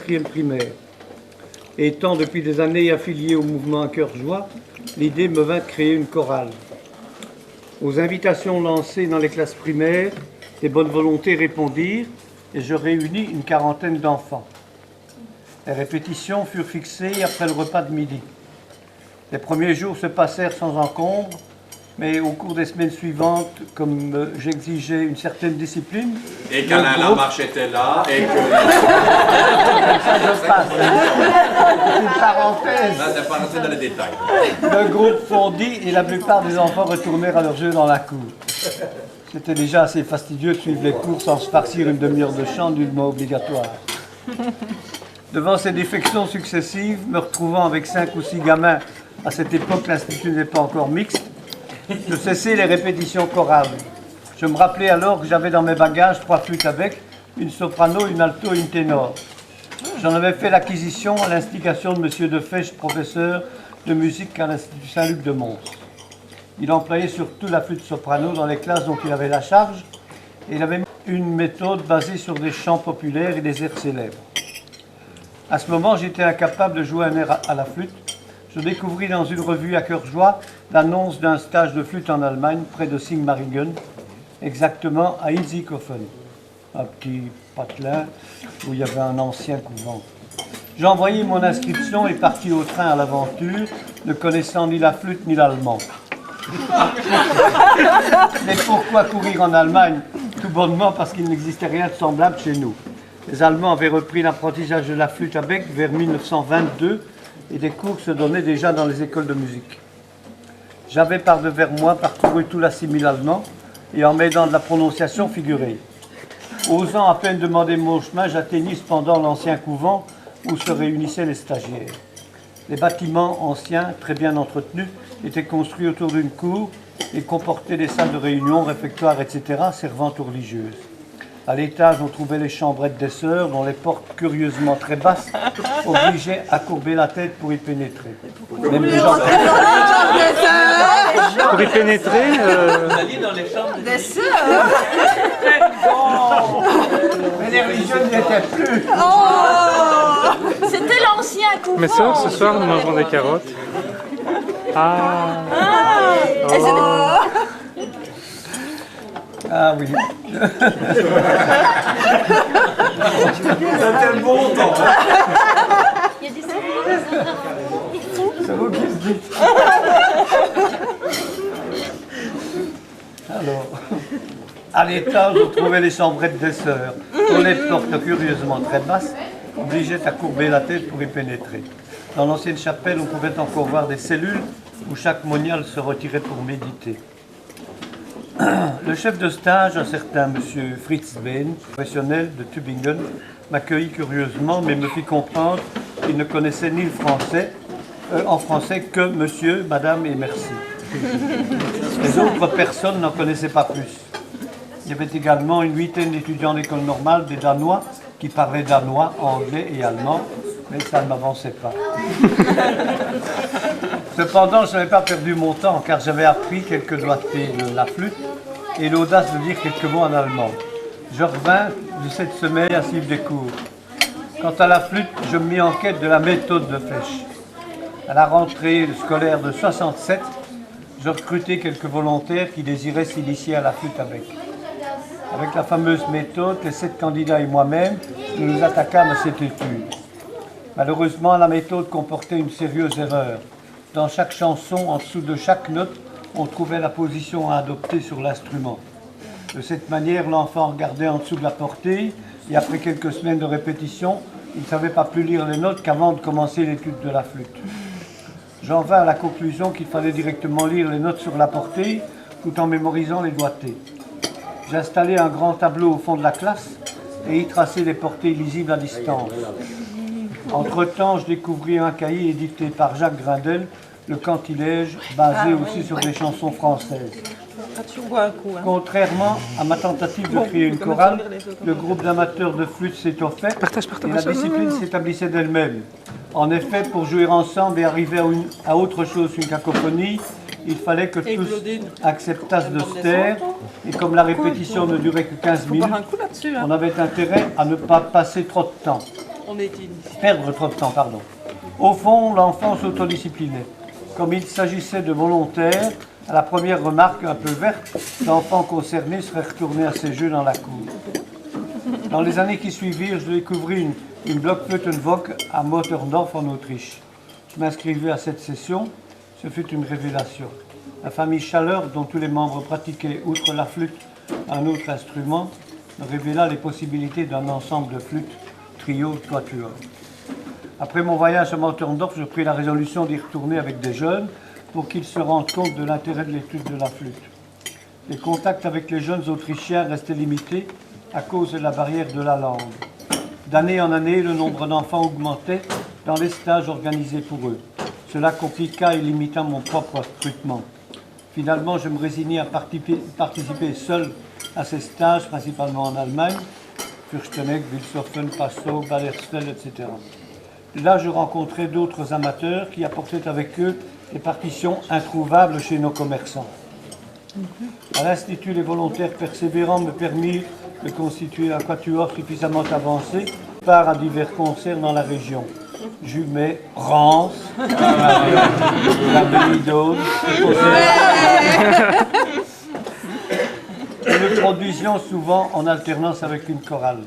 quatrième primaire. Et étant depuis des années affilié au mouvement À Cœur Joie, l'idée me vint de créer une chorale. Aux invitations lancées dans les classes primaires, des bonnes volontés répondirent et je réunis une quarantaine d'enfants. Les répétitions furent fixées après le repas de midi. Les premiers jours se passèrent sans encombre, mais au cours des semaines suivantes, comme j'exigeais une certaine discipline... Et qu'Alain Lamarche était là, et que... Ça, je passe. C'est une parenthèse. Là, c'est pas rentré dans les détails. Le groupe fondit et la plupart des enfants retournèrent à leur jeu dans la cour. C'était déjà assez fastidieux de suivre les cours sans se farcir une demi-heure de chant nullement obligatoire. Devant ces défections successives, me retrouvant avec 5 ou 6 gamins, à cette époque l'institut n'est pas encore mixte, je cessai les répétitions chorales. Je me rappelais alors que j'avais dans mes bagages 3 flûtes à bec, une soprano, une alto et une ténor. J'en avais fait l'acquisition à l'instigation de M. Defèche, professeur de musique à l'Institut Saint-Luc de Mons. Il employait surtout la flûte soprano dans les classes dont il avait la charge, et il avait une méthode basée sur des chants populaires et des airs célèbres. À ce moment, j'étais incapable de jouer un air à la flûte. Je découvris dans une revue À Cœur Joie l'annonce d'un stage de flûte en Allemagne, près de Sigmaringen, exactement à Ilzikhofen, un petit patelin où il y avait un ancien couvent. J'ai envoyé mon inscription et parti au train à l'aventure, ne connaissant ni la flûte ni l'allemand. Mais pourquoi courir en Allemagne? Tout bonnement parce qu'il n'existait rien de semblable chez nous. Les Allemands avaient repris l'apprentissage de la flûte à bec vers 1922 et des cours se donnaient déjà dans les écoles de musique. J'avais par-devers moi parcouru tout l'assimile allemand et en m'aidant de la prononciation figurée. Osant à peine demander mon chemin, j'atteignis cependant l'ancien couvent où se réunissaient les stagiaires. Les bâtiments anciens, très bien entretenus, étaient construits autour d'une cour et comportaient des salles de réunion, réfectoires, etc., servant aux religieuses. À l'étage, on trouvait les chambrettes des sœurs, dont les portes curieusement très basses obligeaient à courber la tête pour y pénétrer. Même les gens... Pour y pénétrer Vous alliez dans les chambres des sœurs. Mais les religieuses n'y étaient plus. Oh, c'était l'ancien couvent. Mes sœurs, ce soir, nous mangerons des carottes. Ah. Et c'est Ah oui. C'était le bon temps. Il y a des C'est vous qui se dites. Alors, à l'étage, on trouvait les chambrettes des sœurs, dont les portes curieusement très basses obligeaient à courber la tête pour y pénétrer. Dans l'ancienne chapelle, on pouvait encore voir des cellules où chaque monial se retirait pour méditer. Le chef de stage, un certain monsieur Fritz Behn, professionnel de Tübingen, m'accueillit curieusement, mais me fit comprendre qu'il ne connaissait ni le français, en français que monsieur, madame et merci. Les autres personnes n'en connaissaient pas plus. Il y avait également une 8aine d'étudiants d'école normale, des Danois, qui parlaient danois, anglais et allemand, mais ça ne m'avançait pas. Cependant, je n'avais pas perdu mon temps, car j'avais appris quelques doigtés de la flûte et l'audace de dire quelques mots en allemand. Je revins de cette semaine à suivre des cours. Quant à la flûte, je me mis en quête de la méthode de Fesch. À la rentrée scolaire de 67, je recrutai quelques volontaires qui désiraient s'initier à la flûte à bec. Avec la fameuse méthode, les 7 candidats et moi-même, nous nous attaquâmes à cette étude. Malheureusement, la méthode comportait une sérieuse erreur. Dans chaque chanson, en dessous de chaque note, on trouvait la position à adopter sur l'instrument. De cette manière, l'enfant regardait en dessous de la portée et après quelques semaines de répétition, il ne savait pas plus lire les notes qu'avant de commencer l'étude de la flûte. J'en vins à la conclusion qu'il fallait directement lire les notes sur la portée tout en mémorisant les doigtés. J'installai un grand tableau au fond de la classe et y traçai les portées lisibles à distance. Entre-temps, je découvris un cahier édité par Jacques Grindel, Le Cantilège, basé aussi sur des chansons françaises. Contrairement à ma tentative de créer une chorale, le groupe d'amateurs de flûte s'étoffait et la discipline s'établissait d'elle-même. En effet, pour jouer ensemble et arriver à autre chose qu'une cacophonie, il fallait que tous acceptassent de se taire, et comme la répétition ne durait que 15 minutes, on avait intérêt à ne pas passer trop de temps. Perdre trop de temps, pardon. Au fond, l'enfant s'autodisciplinait. Comme il s'agissait de volontaires, à la première remarque un peu verte, l'enfant concerné serait retourné à ses jeux dans la cour. Dans les années qui suivirent, je découvris une Blockflötenwoche à Motterndorf en Autriche. Je m'inscrivis à cette session, ce fut une révélation. La famille Chaleur, dont tous les membres pratiquaient, outre la flûte, un autre instrument, me révéla les possibilités d'un ensemble de flûtes, trio, quatuor. Après mon voyage à Motterndorf, je pris la résolution d'y retourner avec des jeunes pour qu'ils se rendent compte de l'intérêt de l'étude de la flûte. Les contacts avec les jeunes Autrichiens restaient limités à cause de la barrière de la langue. D'année en année, le nombre d'enfants augmentait dans les stages organisés pour eux. Cela compliqua et limita mon propre recrutement. Finalement, je me résignai à participer seul à ces stages, principalement en Allemagne, Fürsteneck, Vilshofen, Passau, Ballersfeld, etc. Là, je rencontrais d'autres amateurs qui apportaient avec eux des partitions introuvables chez nos commerçants. À l'Institut, les volontaires persévérants me permirent de constituer un quatuor suffisamment avancé, part à divers concerts dans la région. Jumet, Rance, la Bénidaude. Nous le produisions souvent en alternance avec une chorale,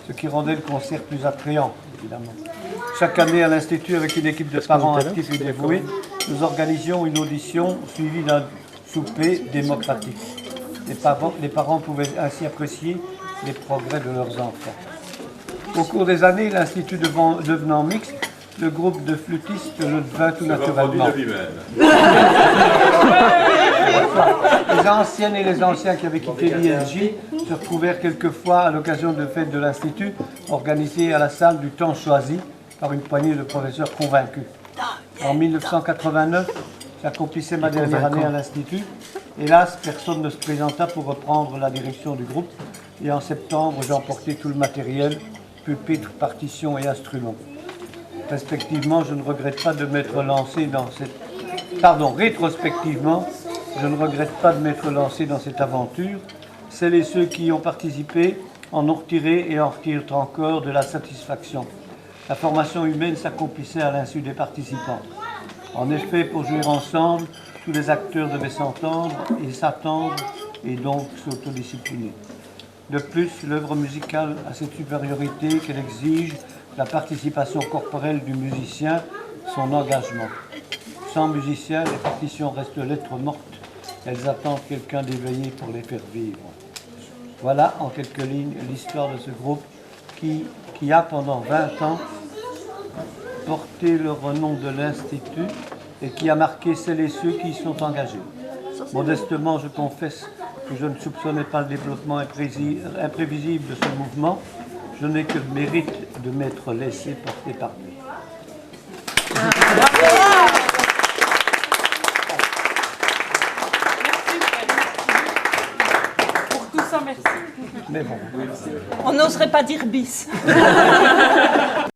ce qui rendait le concert plus attrayant, évidemment. Chaque année à l'Institut, avec une équipe de parents actifs et dévoués, nous organisions une audition suivie d'un souper démocratique. Les parents pouvaient ainsi apprécier les progrès de leurs enfants. Au cours des années, l'Institut devenant mixte, le groupe de flûtistes le devint tout naturellement. Les anciennes et les anciens qui avaient quitté l'ISJ se retrouvèrent quelquefois à l'occasion de fêtes de l'Institut organisées à la salle du temps choisi par une poignée de professeurs convaincus. En 1989, j'accomplissais ma dernière année à l'Institut. Hélas, personne ne se présenta pour reprendre la direction du groupe. Et en septembre, j'ai emporté tout le matériel, pupitre, partitions et instruments. Respectivement, je ne regrette pas de m'être lancé dans cette... Rétrospectivement, je ne regrette pas de m'être lancé dans cette aventure. Celles et ceux qui y ont participé en ont retiré et en retirent encore de la satisfaction. La formation humaine s'accomplissait à l'insu des participants. En effet, pour jouer ensemble, tous les acteurs devaient s'entendre et s'attendre et donc s'autodiscipliner. De plus, l'œuvre musicale a cette supériorité qu'elle exige la participation corporelle du musicien, son engagement. Sans musicien, les partitions restent lettres mortes. Elles attendent quelqu'un d'éveillé pour les faire vivre. Voilà en quelques lignes l'histoire de ce groupe qui a pendant 20 ans porté le renom de l'Institut et qui a marqué celles et ceux qui y sont engagés. Modestement, je confesse que je ne soupçonnais pas le développement imprévisible de ce mouvement. Je n'ai que le mérite de m'être laissé porter par lui. Pour tout ça, merci. Mais bon. On n'oserait pas dire bis.